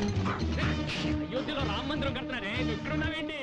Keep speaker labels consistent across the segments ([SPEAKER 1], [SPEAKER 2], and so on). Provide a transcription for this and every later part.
[SPEAKER 1] అయోధ్యలో రామ మందిరం కడుతున్నారే, నువ్వు ఇక్కడ ఉన్నావేంటి?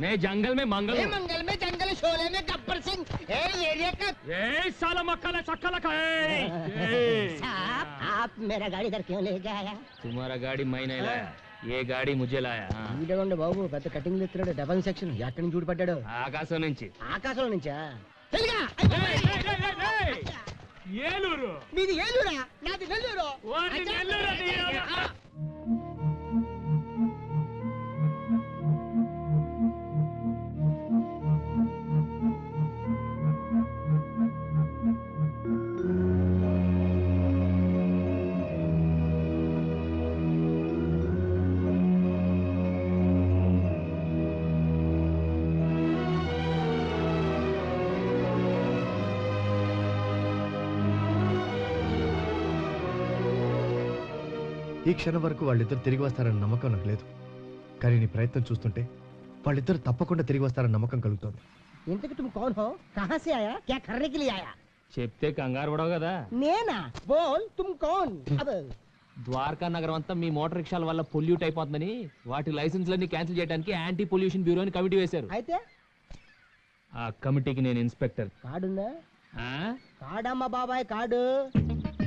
[SPEAKER 1] मैं जंगल में मंगल हूँ।
[SPEAKER 2] मंगल में जंगल शोले में गब्बर सिंह एरिया का
[SPEAKER 1] साला मक्खा चक्का खाए।
[SPEAKER 2] साहब आप मेरा गाड़ी इधर क्यों लेके आया?
[SPEAKER 1] तुम्हारा गाड़ी मैं नहीं लाया, ये गाड़ी मुझे लाया।
[SPEAKER 2] బాబు పెద్ద కటింగ్ ఎత్తున్నాడు, డబల్ సెక్షన్ ఎక్కడి నుంచి చూడపడ్డాడు?
[SPEAKER 1] ఆకాశం నుంచి.
[SPEAKER 2] ఆకాశం నుంచా?
[SPEAKER 1] ఏలూరు.
[SPEAKER 2] మీది ఏలూరా? నాది నెల్లూరు.
[SPEAKER 3] ఈ క్షణం వరకు వాళ్ళిద్దరు తిరిగి వస్తారన్న నమ్మకం నాకు లేదు, కానీ నీ ప్రయత్నం చూస్తుంటే వాళ్ళిద్దరు తప్పకుండా తిరిగి వస్తారన్న నమ్మకం కలుగుతోంది.
[SPEAKER 2] ఇంతకి तुम कौन हो? कहां से आया? क्या करने के लिए आया?
[SPEAKER 1] చెప్తే కంగారు పడవు కదా.
[SPEAKER 2] నేనా? బోల్ तुम कौन?
[SPEAKER 1] ద్వారకా నగరం అంతా మీ మోటార్ రిక్షాల వల్ల పొల్యూట్ అయిపోతుందని వాటి లైసెన్స్లన్నీ క్యాన్సిల్ చేయడానికి యాంటీ పొల్యూషన్ బ్యూరో అని కమిటీ వేశారు.
[SPEAKER 2] అయితే
[SPEAKER 1] ఆ కమిటీకి నేను ఇన్స్పెక్టర్.
[SPEAKER 2] కార్డుందా? కార్డమ్మ బాబాయ్ కార్డు.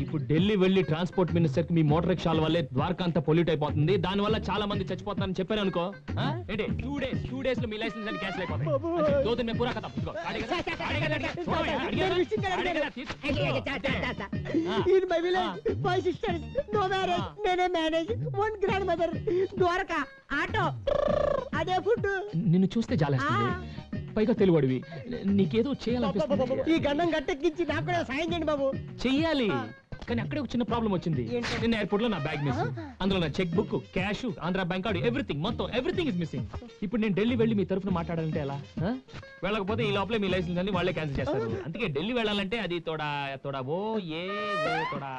[SPEAKER 1] ఇప్పుడు ఢిల్లీ వెళ్లి ట్రాన్స్పోర్ట్ మినిస్టర్ కి మీ మోటార్ రిక్షాల వల్లే ద్వారకా అంతా పొల్యూట్ అయిపోతుంది, దాని వల్ల చాలా మంది చచ్చిపోతారని చెప్పాను అనుకో. ఏంటి 2 days లో మీ లైసెన్స్ అన్ని క్యాన్సిల్ అయిపోతాయి. దో దిన్ మే పూరా ఖతం.
[SPEAKER 2] In my village 5 sisters, no marriage, నేనే మేనేజ్, 1 grandmother, ద్వారకా ఆటో, అదే ఫుడ్.
[SPEAKER 1] నిన్ను చూస్తే జాలేస్తుంది, పైగా తెలుగుడివి, నీకేదో చేయాలనిపిస్తుంది.
[SPEAKER 2] ఈ గండం గట్టెక్కించి నాకు కూడా సాయం చేయండి బాబు.
[SPEAKER 1] చెయ్యాలి, కానీ అక్కడే ఒక చిన్న ప్రాబ్లం వచ్చింది. నిన్న ఎయిర్పోర్ట్ లో నా బ్యాగ్ మిస్, అందులో నా cheque book, cash, Andhra bank card, everything is missing. ఇప్పుడు నేను ఢిల్లీ వెళ్ళి మీ తరఫున మాట్లాడాలంటే ఎలా? వెళ్ళకపోతే ఈ లోపలే మీ లైసెన్స్ అన్ని వాళ్ళే క్యాన్సిల్ చేస్తారు. అందుకే ఢిల్లీ వెళ్ళాలంటే అది తోడా తోడా ఓ ఏ తోడా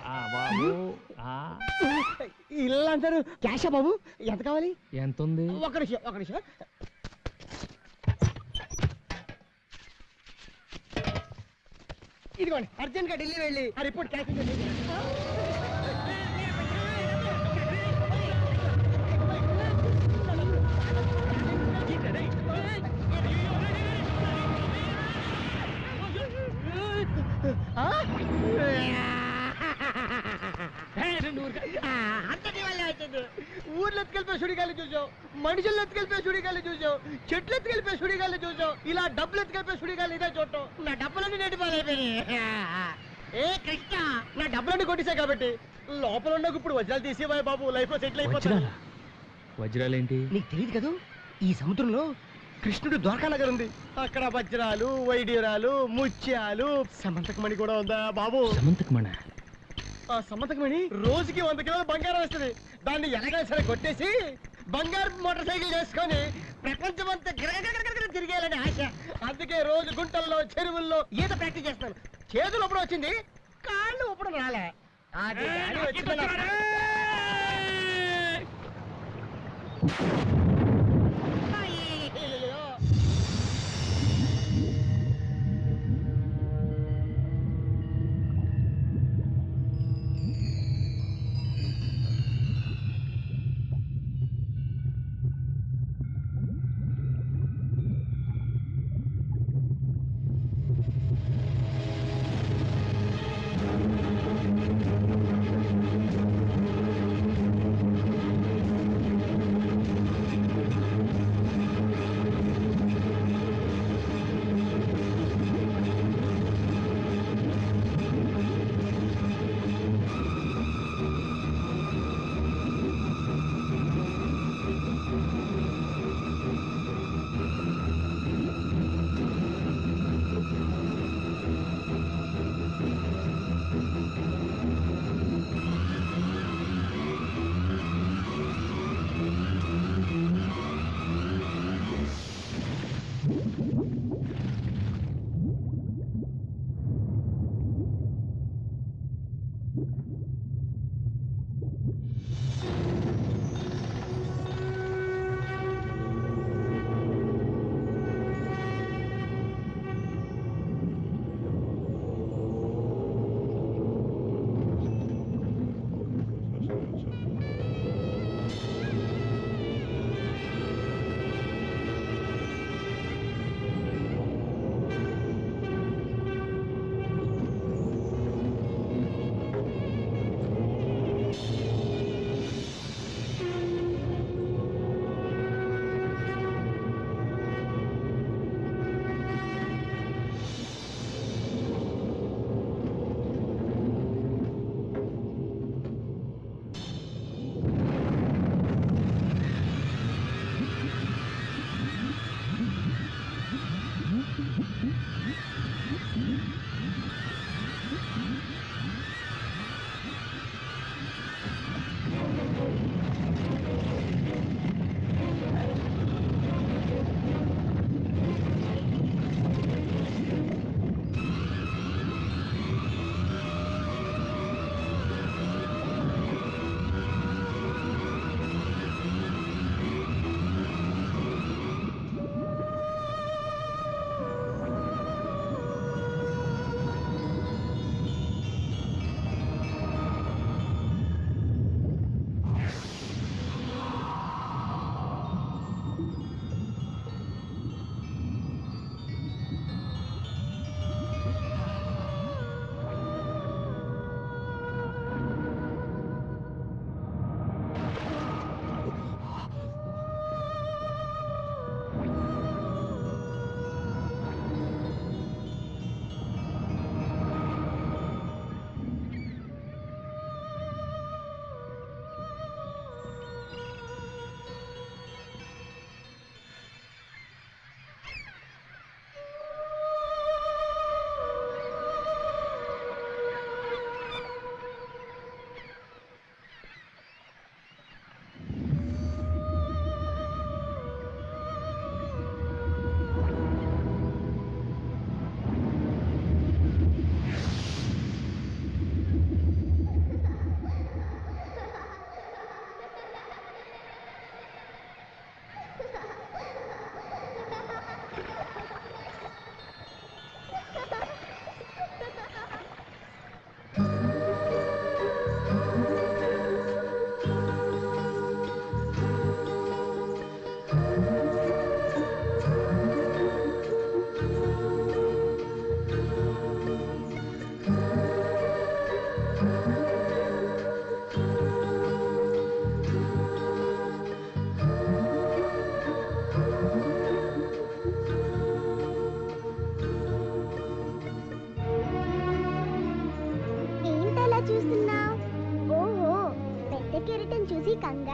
[SPEAKER 2] ఇల్లు అంటారు. క్యాషా బాబు? ఎంత కావాలి?
[SPEAKER 1] ఎంత ఉంది?
[SPEAKER 2] ఒక నిమిషం. ఇదిగోండి, అర్జెంట్ గా ఢిల్లీ వెళ్ళి ఆ రిపోర్ట్ క్యాన్సిల్ చేయండి. ఊర్లో ఎత్తుకెళ్ళిపోయి సుడిగాలి చూసావు, మనుషులు ఎత్తుకెళ్ళిపోయి సుడిగాలి చూసావు, చెట్లు ఎత్తుకెళ్ళిపోయి సుడిగాలి చూసావు, ఇలా డబ్బులు ఎత్తుకెళ్ళిపోయి సుడిగాలి ఇదే చూడటం. నా డబ్బులన్నీ నెట్టిపోయినాయి. ఏ కృష్ణ, నా డబ్బులన్నీ కొట్టేశాయి కాబట్టి లోపల ఉన్న ఇప్పుడు వజ్రాలు తీసేవాయి బాబు, లైఫ్ లో సెటిల్ అయిపోతా.
[SPEAKER 1] వజ్రాలేంటి?
[SPEAKER 2] నీకు తెలియదు కదూ, ఈ సముద్రంలో కృష్ణుడు ద్వారకా నగర్ ఉంది. అక్కడ వజ్రాలు, వైడ్యూరాలు, ముత్యాలు, సమంతకమణి కూడా ఉందా బాబు?
[SPEAKER 1] సమంతకమణ?
[SPEAKER 2] ఆ సమంతకమణి రోజుకి 100 కిలోల బంగారం వస్తుంది. దాన్ని ఎలాగైనా సరే కొట్టేసి బంగారు మోటార్ సైకిల్ చేసుకొని ప్రపంచం అంతా గిరగిరగిరగిర తిరిగేయాలని ఆశ. అందుకే రోజు గుంటల్లో, చెరువుల్లో ఈత ప్రాక్టీస్ చేస్తాను. చేతులు ఒప్పుడు వచ్చింది, కాళ్ళు ఒప్పుడు రాలే. అది గాలి వచ్చిందలా. అయ్యయ్యయ్యయ్యో.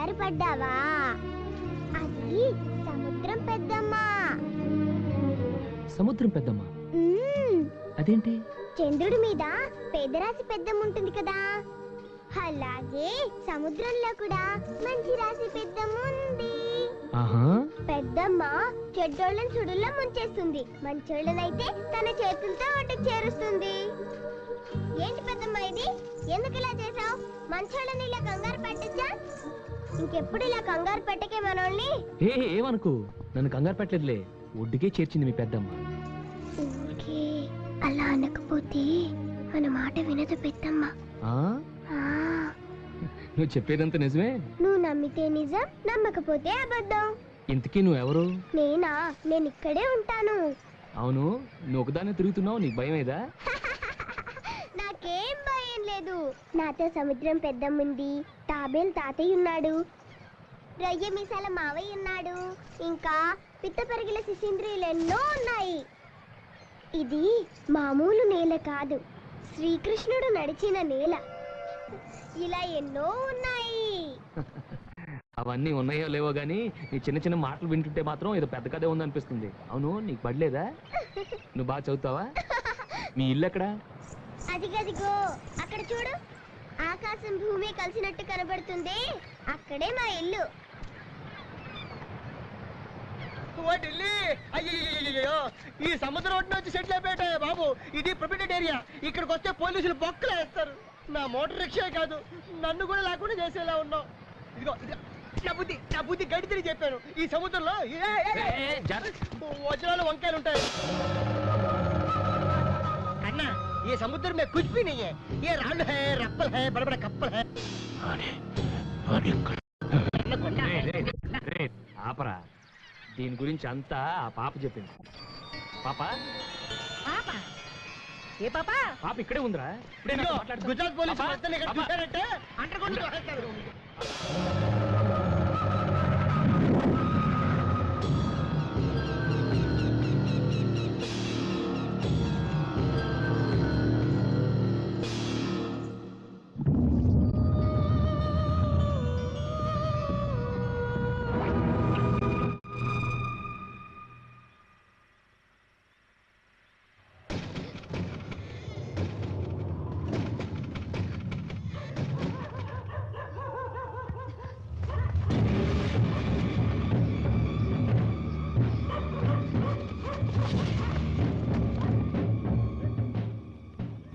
[SPEAKER 4] కంగారు పడ్డావా? అది సముద్రం పెద్దమ్మ.
[SPEAKER 1] సముద్రం పెద్దమ్మ
[SPEAKER 4] మ్మ్.
[SPEAKER 1] అదేంటి?
[SPEAKER 4] చంద్రుడి మీద పేదరాశి పెద్దమ్మ ఉంటుంది కదా, అలాగే సముద్రంలో కూడా మంచి రాశి పెద్దమ్మ ఉంది.
[SPEAKER 1] ఆహా,
[SPEAKER 4] పెద్దమ్మ చెడ్డోళ్ళని సుడుల్లో ముంచేస్తుంది, మంచోళ్ళనైతే తన చేతులతో ఒడ్డుకు చేరుస్తుంది. ఏంటి పెద్దమ్మ ఇది? ఎందుకు ఇలా చేసావు? మంచోళ్ళని ఇలా కంగారు పెట్టచ్చా? ఇంకెప్పుడు ఇలా కంగారు పెట్టకే మనోళ్ళని.
[SPEAKER 1] ఏమనుకో, నన్ను కంగారు పెట్టలేదులే, ఒడ్డుకే చేర్చింది మీ పెద్దమ్మ.
[SPEAKER 4] ఊరికే అలా అనకపోతే మన మాట వినదు పెద్దమ్మ.
[SPEAKER 1] ఆ?
[SPEAKER 4] ఆ,
[SPEAKER 1] నువ్వు చెప్పేదంతా నిజమే?
[SPEAKER 4] నువ్వు నమ్మితే నిజం, నమ్మకపోతే అబద్ధం.
[SPEAKER 1] ఇంతకీ నువ్వెవరు?
[SPEAKER 4] నేనా? నేను ఇక్కడే ఉంటాను.
[SPEAKER 1] అవును, నువ్వు ఒకదాన్ని తిరుగుతున్నావు, నీకు భయం ఏదా?
[SPEAKER 4] నాకేం భయం లేదు. నాతో సముద్రం పెద్దమ్ముంది, తాబేలు తాతయ్య ఉన్నాడు, రొయ్య మీసాల మావయ్య ఉన్నాడు, ఇంకా పిత్త పెరిగిల శిశింద్రియులు ఎన్నో ఉన్నాయి. ఇది మామూలు నేల కాదు, శ్రీకృష్ణుడు నడిచిన నేల. ఇలా ఎన్నో ఉన్నాయి.
[SPEAKER 1] అవన్నీ ఉన్నాయో లేవో గానీ నీ చిన్న చిన్న మాటలు వింటుంటే మాత్రం ఏదో పెద్ద కథే ఉందనిపిస్తుంది. అవును, నీకు పడలేదా? నువ్వు బాగా చదువుతావా? మీ ఇల్లు ఎక్కడా?
[SPEAKER 4] అదిగదిగో అక్కడ చూడు, ఆకాశం భూమి కలిసినట్టు కనబడుతుంది, అక్కడే మా ఇల్లు.
[SPEAKER 2] ఓ ఢిల్లీ, అయ్యో ఈ సముద్రం ఒడ్డున వచ్చి సెటిల్ అయిపోయాయి బాబు. ఇది ప్రొటెక్టెడ్ ఏరియా, ఇక్కడికి వస్తే పోలీసులు బొక్కలు వేస్తారు. నా మోటార్ రిక్షా కాదు, నన్ను కూడా లేకుండా చేసేలా ఉన్నావు. ఇదిగో ఇదిగో, నా బుద్ధి గడి తిరిగి చెప్పాను. ఈ సముద్రంలో వజ్రాలు వంకాయలు ఉంటాయి అన్నా. ये समुद्र में कुछ भी नहीं है, ये रांड है, रप्पल है, बड़े बड़े कप्पल है.
[SPEAKER 1] ఆపరా, దీని గురించి అంతా ఆ పాప చెప్పింది. పాప
[SPEAKER 2] ఏ పాప?
[SPEAKER 1] పాప ఇక్కడే ఉందిరా. ఇప్పుడే నాతో మాట్లాడుతుంది.
[SPEAKER 2] గుజరాత్ పోలీసు
[SPEAKER 1] పాప,
[SPEAKER 2] మొత్తం ఇక్కడ
[SPEAKER 1] పాప.
[SPEAKER 2] చూశారంటే అండర్ గ్రౌండ్ లో వేస్తారు.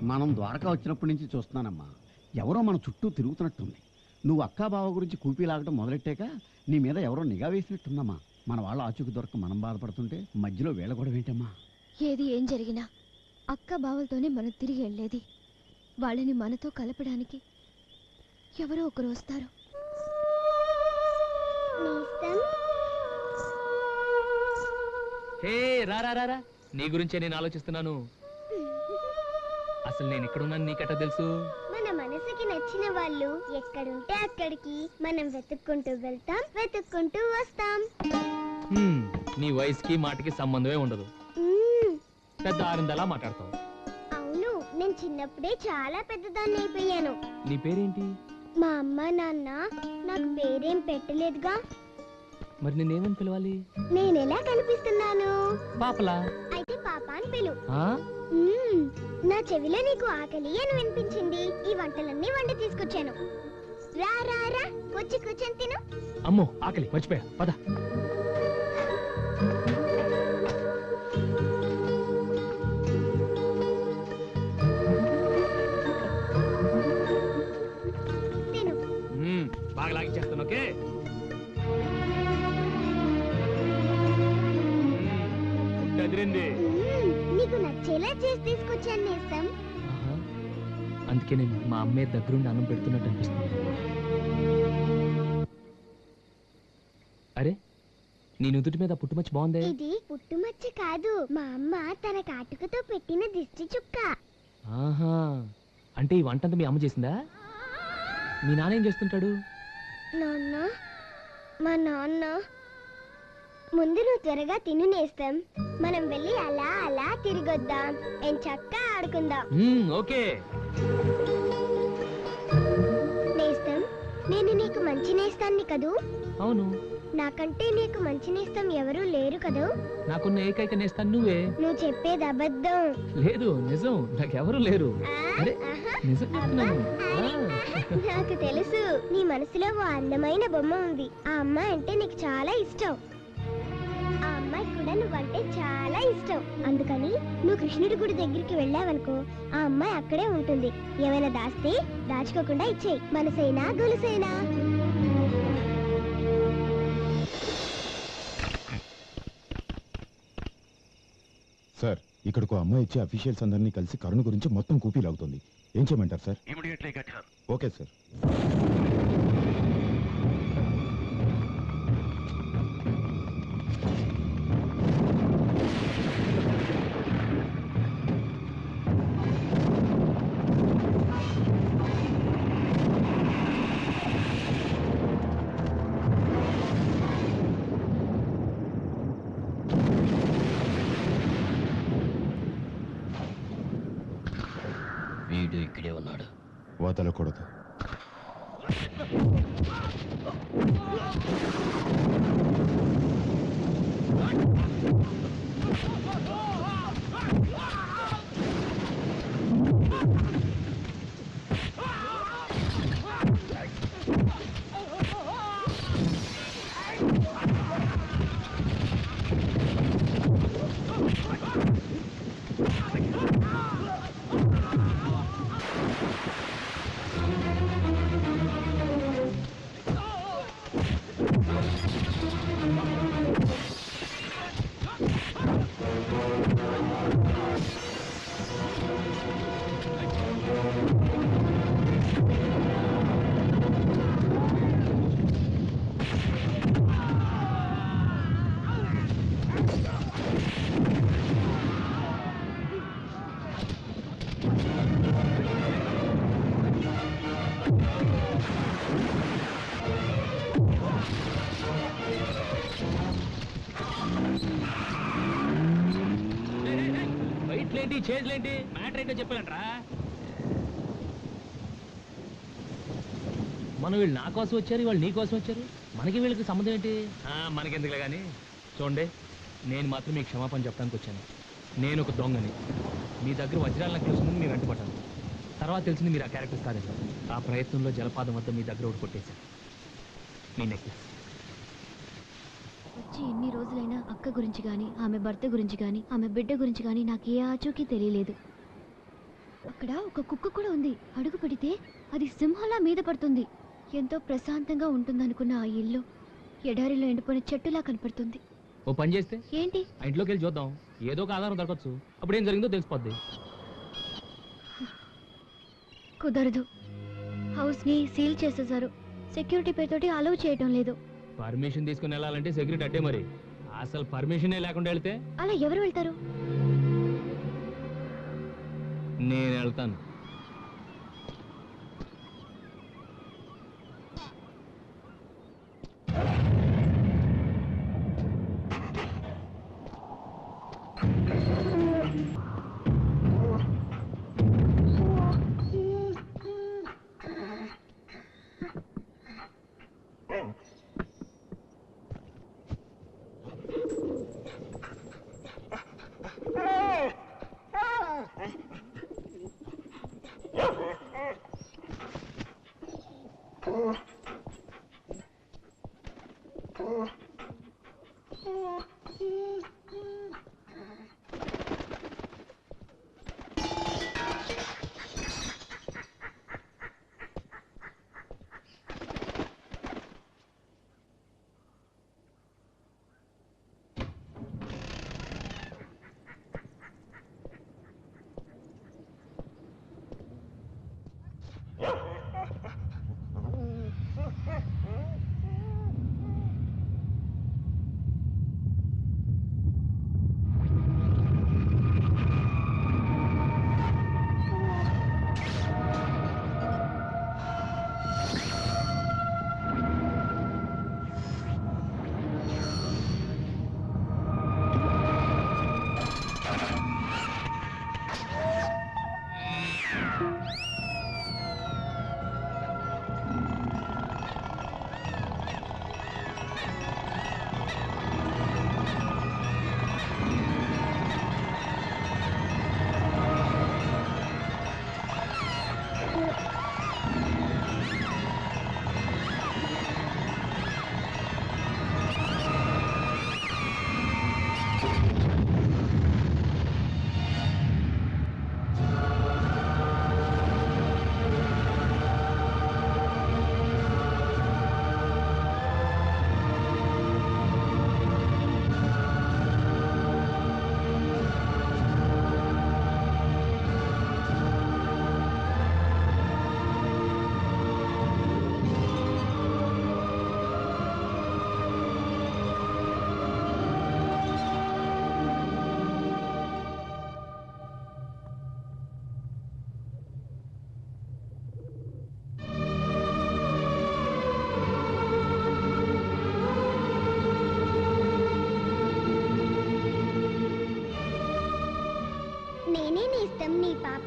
[SPEAKER 5] మనం ద్వారకా వచ్చినప్పటి నుంచి చూస్తున్నానమ్మా, ఎవరో మన చుట్టూ తిరుగుతున్నట్టుంది. నువ్వు అక్కా బావ గురించి కూపీ లాగటం మొదలెట్టాక నీ మీద ఎవరో నిఘా వేసినట్టుందమ్మా. మన వాళ్ళ ఆచూకు దొరక మనం బాధపడుతుంటే మధ్యలో వేళ కూడా ఏంటమ్మా?
[SPEAKER 6] ఏది ఏం జరిగినా అక్క బావలతోనే మనం తిరిగి వెళ్ళేది. వాళ్ళని మనతో కలపడానికి ఎవరో ఒకరు వస్తారు.
[SPEAKER 1] హే రా రా రా రా, నీ గురించే నేను ఆలోచిస్తున్నాను. అసలు నేను ఇక్కడున్నాను నీకెట్టా తెలుసు?
[SPEAKER 4] మన మనసుకి నచ్చిన వాళ్ళు ఎక్కడుంటే అక్కడికి మనం వెతుక్కుంటూ వెళ్తాం, వెతుక్కుంటూ వస్తాం.
[SPEAKER 1] నీ వయసుకి మాటకి సంబంధమే ఉండదు.
[SPEAKER 4] మ్మ్.
[SPEAKER 1] పెద్ద ఆరిందలా మాట్లాడతావు.
[SPEAKER 4] అవును, నేను చిన్నప్పుడే చాలా పెద్దదాన్ని అయిపోయాను.
[SPEAKER 1] నీ పేరేంటి?
[SPEAKER 4] మా అమ్మ నాన్న నాకు పేరేం పెట్టలేదుగా,
[SPEAKER 1] మరి నేనేమని పిలవాలి?
[SPEAKER 4] నేనెలా కనిపిస్తున్నాను?
[SPEAKER 1] పాపలా.
[SPEAKER 4] అయితే పాప అని పిలు.
[SPEAKER 1] ఆ?
[SPEAKER 4] మ్మ్. నా చెవిలో నీకు ఆకలి అని వినిపించింది, ఈ వంటలన్నీ వండి తీసుకొచ్చాను. రా రా రా, వచ్చి కూర్చొని తిను.
[SPEAKER 1] అమ్మో ఆకలి, మర్చిపోయా, పద.
[SPEAKER 4] తిను.
[SPEAKER 1] బాగా లాగించేస్తాను, ఓకే? అదిరింది.
[SPEAKER 4] నీకు నచ్చేలా చేసి తీసుకొచ్చాను నేస్తం.
[SPEAKER 1] ఆహా, అందుకే నేను మా అమ్మే దగ్గరుండి అన్నం పెడుతున్నట్టు అనిపిస్తుంది. అరే, నీ నుదుటి మీద పుట్టుమచ్చి బాగుందే.
[SPEAKER 4] ఇది పుట్టుమచ్చ కాదు, మా అమ్మ తన కాటుకతో పెట్టిన దిష్టి చుక్క.
[SPEAKER 1] ఆహా, అంటే ఈ వంటంతా మీ అమ్మ చేసిందా? మీ నాన్న ఏం చేస్తుంటాడు?
[SPEAKER 4] నాన్న, మా నాన్న. ముందు నువ్వు త్వరగా తిను నేస్తం, మనం వెళ్ళి అలా అలా తిరిగొద్దాం, చక్కగా ఆడుకుందాం.
[SPEAKER 1] ఓకే.
[SPEAKER 4] నేస్తం, నేను నీకు మంచి నేస్తాన్ని కదూ.
[SPEAKER 1] అవును.
[SPEAKER 4] నాకంటే నీకు మంచి నేస్తం ఎవరూ లేరు కదూ.
[SPEAKER 1] నాకున్న ఏకైక నేస్తాను నువ్వే.
[SPEAKER 4] నువ్వు చెప్పేది అబద్ధం.
[SPEAKER 1] లేదు, నిజం. నాకెవరు లేరు. అరే, నిజం చెప్తున్నాను.
[SPEAKER 4] నాకు తెలుసు, నీ మనసులో ఓ అందమైన బొమ్మ ఉంది. ఆ అమ్మాయి అంటే నీకు చాలా ఇష్టం. ఆ అమ్మాయి కూడా నువ్వంటే చాలా ఇష్టం. అందుకని నువ్వు కృష్ణుడి గుడి దగ్గరికి వెళ్ళావనుకో, ఆ అమ్మాయి అక్కడే ఉంటుంది. ఏమైనా దాస్తే దాచుకోకుండా ఇచ్చేయి. మనసైనా గొలుసైనా.
[SPEAKER 7] సార్, ఇక్కడికి అమ్మాయి ఇచ్చే అఫీషియల్స్ అందరినీ కలిసి కరుణ గురించి మొత్తం కూపీ లాగుతుంది. ఏం చేయమంటారు సార్? Okay sir.
[SPEAKER 8] వీడు ఇక్కడే ఉన్నాడు.
[SPEAKER 7] వదలకూడదు.
[SPEAKER 1] వైట్లేంటి, చేజ్లేంటి, మ్యాటర్ ఏంటో చెప్పాలంట్రా. మనం వీళ్ళు నా కోసం వచ్చారు, వాళ్ళు నీ కోసం వచ్చారు. మనకి వీళ్ళకి సంబంధం ఏంటి? మనకెందుకులే కానీ. చూడండి, నేను మాత్రం మీకు క్షమాపణ చెప్పడానికి వచ్చాను. నేను ఒక దొంగని. మీ దగ్గర వజ్రాల నెక్లెస్ ఉంది, మీరు వెంటపడ్డాను. తర్వాత తెలిసింది మీరు ఆ క్యారెక్టర్స్ కాదని. ఆ ప్రయత్నంలో జలపాతం వద్ద మీ దగ్గర ఒకటి కొట్టేశాను, మీ నెక్లెస్.
[SPEAKER 6] వచ్చి ఎన్ని రోజులైనా అక్క గురించి కానీ, ఆమె భర్త గురించి కానీ, ఆమె బిడ్డ గురించి కానీ నాకు ఏ ఆచూకీ తెలియలేదు. అక్కడ ఒక కుక్క కూడా ఉంది. అడుగు పెడితే అది సింహంలా మీద పడుతుంది. ఎంతో ప్రశాంతంగా ఉంటుందనుకున్న ఆ ఇల్లు ఎడారిలో ఎండిపోయిన చెట్టులా కనపడుతుంది.
[SPEAKER 1] ఓ పని చేస్తే
[SPEAKER 6] ఏంటి?
[SPEAKER 1] ఆ ఇంట్లోకి వెళ్ళి చూద్దాం, ఏదో ఒక ఆధారం దొరకచ్చు. అప్పుడు ఏం జరిగిందో తెలిసిపోద్ది.
[SPEAKER 6] కుదరదు. హౌస్ ని సీల్ చేసేసారు. సెక్యూరిటీ పేరుతోటి అలౌ చేయటం లేదు.
[SPEAKER 1] పర్మిషన్ తీసుకుని వెళ్ళాలంటే సెక్యూరిటీ అట్టే. మరి అసలు పర్మిషనే లేకుండా వెళ్తే
[SPEAKER 6] అలా ఎవరు వెళ్తారు?
[SPEAKER 1] నేను వెళ్తాను.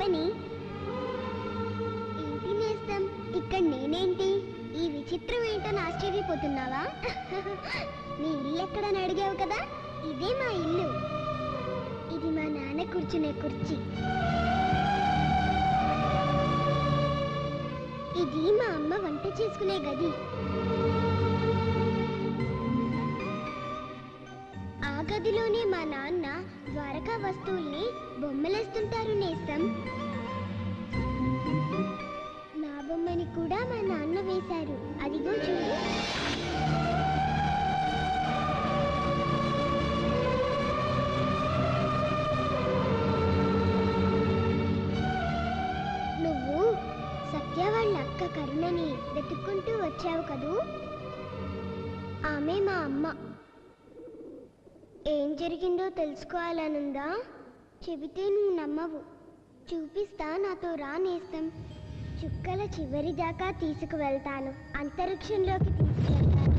[SPEAKER 4] పని? ఏంటి నేస్తం, ఇక్కడ నేనేంటి? ఈ విచిత్రం ఏంటని ఆశ్చర్యపోతున్నావా? నీ ఇల్లు ఎక్కడని అడిగావు కదా, ఇదే మా ఇల్లు. ఇది మా నాన్న కూర్చునే కుర్చీ. ఇది మా అమ్మ వంట చేసుకునే గది. ఆ గదిలోనే మా నాన్న ద్వారకా వస్తువుల్ని బొమ్మలేస్తుంటారు నేస్తం. నా బొమ్మని కూడా మా నాన్న వేశారు, అదిగో చూడు. నువ్వు సత్య వాళ్ళ అక్క కరుణని వెతుక్కుంటూ వచ్చావు కదూ, ఆమె మా అమ్మ. ఏం జరిగిందో తెలుసుకోవాలనుందా? చెబితే నువ్వు నమ్మవు. చూపిస్తా, నాతో రా నేస్తం. చుక్కల చివరి దాకా తీసుకువెళ్తాను, అంతరిక్షంలోకి తీసుకెళ్తాను.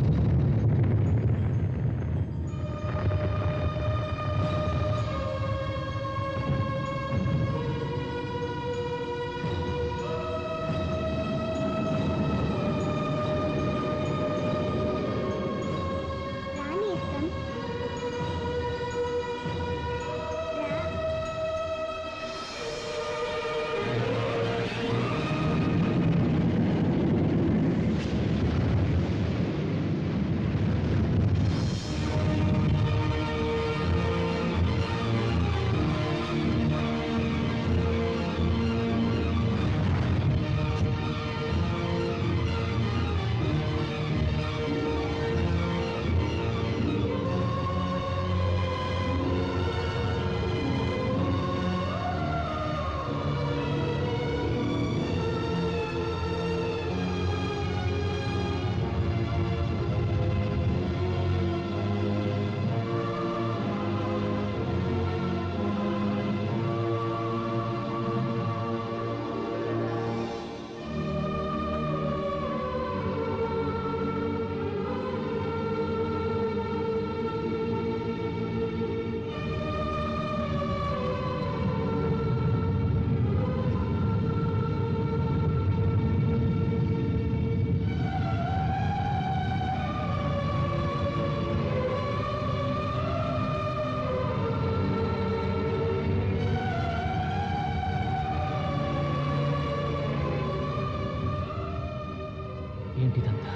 [SPEAKER 1] ఏంటిదంతా?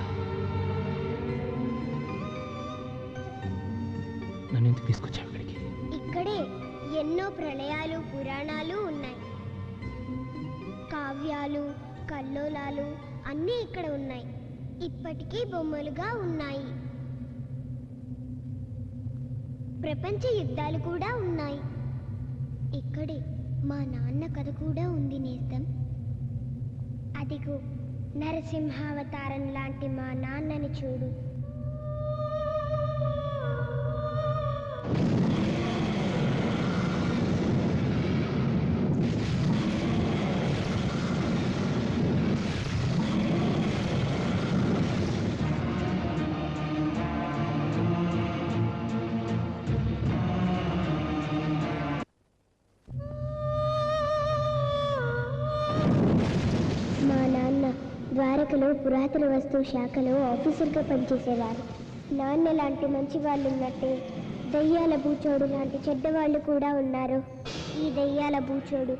[SPEAKER 1] నన్ను ఎందుకు తీసుకొచ్చావు ఇక్కడికి?
[SPEAKER 4] ఇక్కడే ఎన్నో ప్రళయాలు, పురాణాలు ఉన్నాయి. కావ్యాలు, కల్లోలాలు అన్నీ ఇక్కడ ఉన్నాయి. ఇప్పటికీ బొమ్మలుగా ఉన్నాయి. ప్రపంచ యుద్ధాలు కూడా ఉన్నాయి. ఇక్కడే మా నాన్న కథ కూడా ఉంది నేస్తం. అదిగో నరసింహావతారం లాంటి మా నాన్నని చూడు. ద్వారకలో పురాతన వస్తువు శాఖలో ఆఫీసర్గా పనిచేసేవారు. నాన్న లాంటి మంచి వాళ్ళు ఉన్నట్టే దయ్యాల బూచోడు లాంటి చెడ్డవాళ్ళు కూడా ఉన్నారు. ఈ దయ్యాల బూచోడు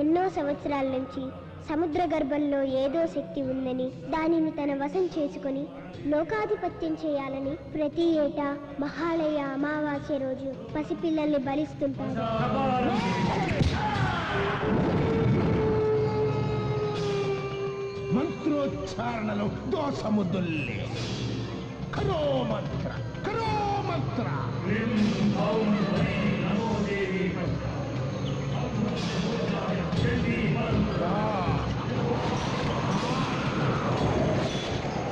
[SPEAKER 4] ఎన్నో సంవత్సరాల నుంచి సముద్ర గర్భంలో ఏదో శక్తి ఉందని, దానిని తన వశం చేసుకొని లోకాధిపత్యం చేయాలని ప్రతి ఏటా మహాలయ అమావాస్య రోజు పసిపిల్లల్ని బలిస్తుంటారు.
[SPEAKER 9] మంత్రోచ్చారణలో దోషముద్దుల్లే. కరో మంత్ర, కరో మంత్ర.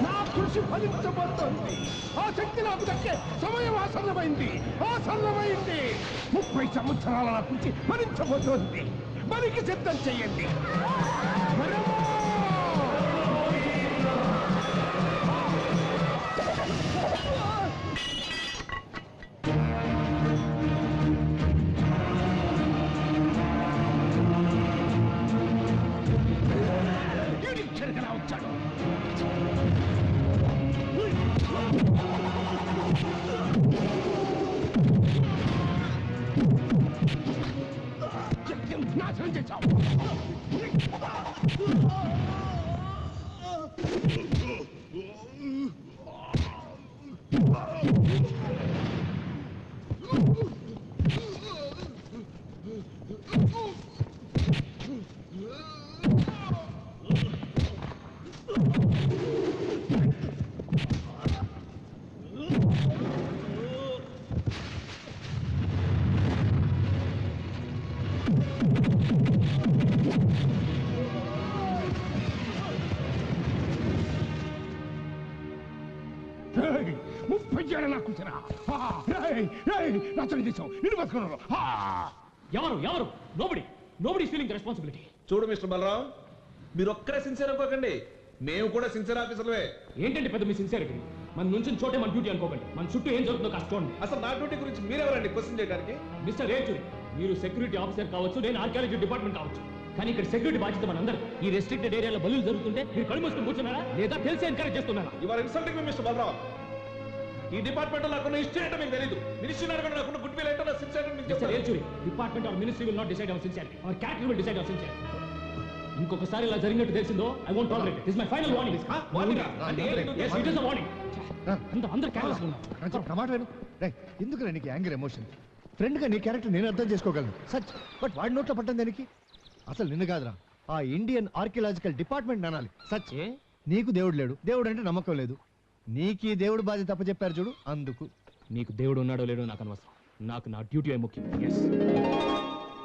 [SPEAKER 9] నా కృషి ఫలించబోతోంది. ఆ శక్తి నాకు దక్కే సమయం ఆసన్నమైంది, ఆసన్నమైంది. 30 సంవత్సరాల నా కృషి ఫలించబోతోంది. బలికి సిద్ధం చెయ్యండి.
[SPEAKER 1] ఎవరు ఎవరు నోబడి నోబడి ఫీలింగ్ రెస్పాన్సిబిలిటీ.
[SPEAKER 10] చూడు మిస్టర్ బలరాం, మీరు ఒక్కరే సిన్సియర్ అనుకోకండి, మేము కూడా సిన్సియర్ ఆఫీసర్లే.
[SPEAKER 1] ఏంటంటే పెద్ద మీ సిన్సియరిటీ? మన నుంచి చోటే మన డ్యూటీ అనుకోకండి. మన చుట్టూ ఏం జరుగుతుందో కాస్త చూడండి.
[SPEAKER 10] అసలు నా డ్యూటీ గురించి మీరెవరండి క్వశ్చన్ చేయడానికి?
[SPEAKER 1] మిస్టర్ ఏచూరి, మీరు సెక్యూరిటీ ఆఫీసర్ కావచ్చు, నేను ఆర్కియాలజీ డిపార్ట్మెంట్ కావచ్చు, కానీ ఇక్కడ సెక్యూరిటీ బాధ్యత మనందరూ. ఈ రెస్ట్రిక్టెడ్ ఏరియాలో బలులు జరుగుతుంటే మీరు కళ్ళు మూసుకొని కూర్చున్నారా లేదా తెలిసి ఎంకరేజ్ చేస్తున్నారా?
[SPEAKER 10] You are insulting me mister Balaram. ఈ డిపార్ట్మెంట్ లో నాకున్న హిస్టరీ ఏంటో మీకు తెలియదు. మినిస్ట్రీ అడగండి, నాకున్న గుడ్ విల్ ఏంటో, నా సిన్సియర్ మీకు
[SPEAKER 1] mister Yechury, department or ministry will not decide our sincerity, our character will decide our sincerity. ఇంకొకసారి ఇలా జరిగినట్టు తెలిసిందో I won't tolerate it. This my final warning. yes it is a warning. అందరూ careless ఉన్నారు.
[SPEAKER 3] Tomato ఎందుకు నీకు anger emotion? Friend గా నీ క్యారెక్టర్ నేను అర్థం చేసుకోగలను సచ్, బట్ వాడి నోట్లో పట్టం దానికి అసలు నిన్ను కాదురా, ఆ ఇండియన్ ఆర్కియలాజికల్ డిపార్ట్మెంట్ అనాలి. సచ్, నీకు దేవుడు లేడు, దేవుడు అంటే నమ్మకం లేదు, నీకు ఈ దేవుడు బాధ్యత తప్ప చెప్పారు చూడు, అందుకు.
[SPEAKER 1] నీకు దేవుడు ఉన్నాడో లేడో నాకు అనవసరం, నాకు నా డ్యూటీ ముఖ్యం.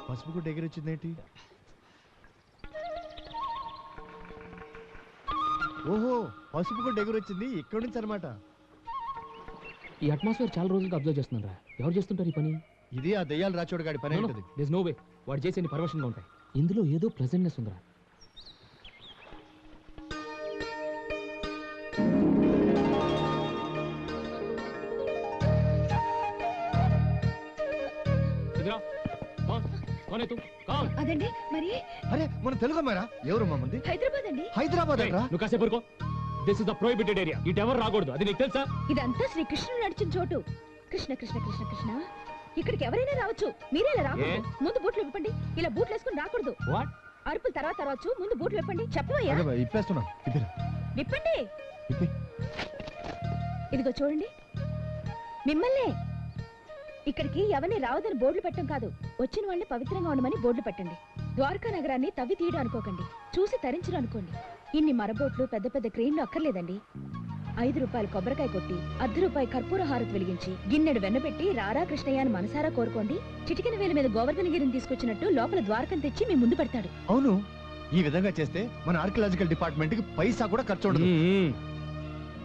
[SPEAKER 3] పసుపు గుడ్డ ఎగిరొచ్చిందేంటి? ఓహో, పసుపు గుడ్డ ఎగురొచ్చింది ఇక్కడి నుంచి అనమాట.
[SPEAKER 1] ఈ అట్మాస్ఫియర్ చాలా రోజులుగా అబ్జర్వ్ చేస్తున్నారా? ఎవరు చేస్తుంటారు ఈ పని?
[SPEAKER 3] ఇది ఆ దయ్యాలు రాచోడు గాడి పని ఉంటుంది.
[SPEAKER 1] దేర్ నో వే వాడు చేసేది పర్వర్షన్ గా ఉంటాయి. ఇందులో ఏదో ప్రెజెంట్నెస్ ఉందిరా.
[SPEAKER 6] అదండి మరి.
[SPEAKER 3] అరే మన తెలుగు అమ్మారా? ఎవరు మంది?
[SPEAKER 6] హైదరాబాద్ అండి.
[SPEAKER 3] హైదరాబాద్
[SPEAKER 1] నువ్వు కాసేపు ఊరుకో. This is the prohibited area. ఇటు ఎవరు రాకూడదు, అది నీకు తెలుసా?
[SPEAKER 6] ఇదంతా శ్రీకృష్ణుడు నడిచిన చోటు. కృష్ణ కృష్ణ కృష్ణ కృష్ణ. ఇక్కడికి ఎవరైనా రావచ్చు, మీరే ఇలా రాకూడదు. ముందు బూట్లు విప్పండి. ఇలా బూట్లు వేసుకుని రాకూడదు.
[SPEAKER 1] వాట్?
[SPEAKER 6] అరుపులు తర్వాత రావచ్చు, ముందు బూట్లు విప్పండి. చెప్పవయ్యా.
[SPEAKER 3] ఇప్పేస్తున్నా.
[SPEAKER 6] విప్పండి. ఇదిగో చూడండి, మిమ్మల్నే. ఇక్కడికి ఎవరిని రావదని బోర్డులు పెట్టడం కాదు, వచ్చిన వాళ్ళని పవిత్రంగా ఉండమని బోర్డులు పెట్టండి. ద్వారకా నగరాన్ని తవ్వి తీయడం అనుకోకండి, చూసి తరించడం అనుకోండి. ఇన్ని మరబోట్లు పెద్ద పెద్ద క్రెయిన్లు అక్కర్లేదండి. 5 రూపాయలు కొబ్బరికాయ కొట్టి, ₹1 కర్పూర హారతి వెలిగించి, గిన్నెడు వెన్నపెట్టి రారా కృష్ణయ్య అని మనసారా కోరుకోండి. చిటికిన వేల మీద గోవర్ధనగిరిని తీసుకొచ్చినట్టు లోపల ద్వారకం తెచ్చి మీ ముందు పెడతాడు.
[SPEAKER 3] అవును, ఈ విధంగా చేస్తే మన ఆర్కియలాజికల్ డిపార్ట్మెంట్ కి పైసా కూడా ఖర్చు ఉండదు.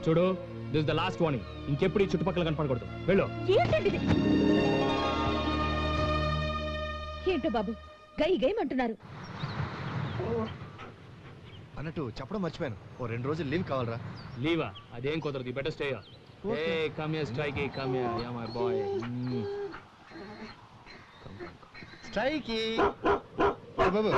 [SPEAKER 1] చూడు, దిస్ ద లాస్ట్ వార్నింగ్. ఇంకెప్పుడు ఈ చుట్టుపక్కల కనపడకూడదు. వెళ్ళు.
[SPEAKER 6] ఏంటండి ఏంటో బాబు, గై గైమంటున్నారు.
[SPEAKER 3] అన్నట్టు చెప్పడం మర్చిపోయాను, ఓ 2 రోజులు లీవ్ కావాలరా.
[SPEAKER 1] లీవా? అదేం కుదరదు. Better stay. Hey, come here, Strikey, come here. Yeah, my boy.
[SPEAKER 3] Strikey. Babu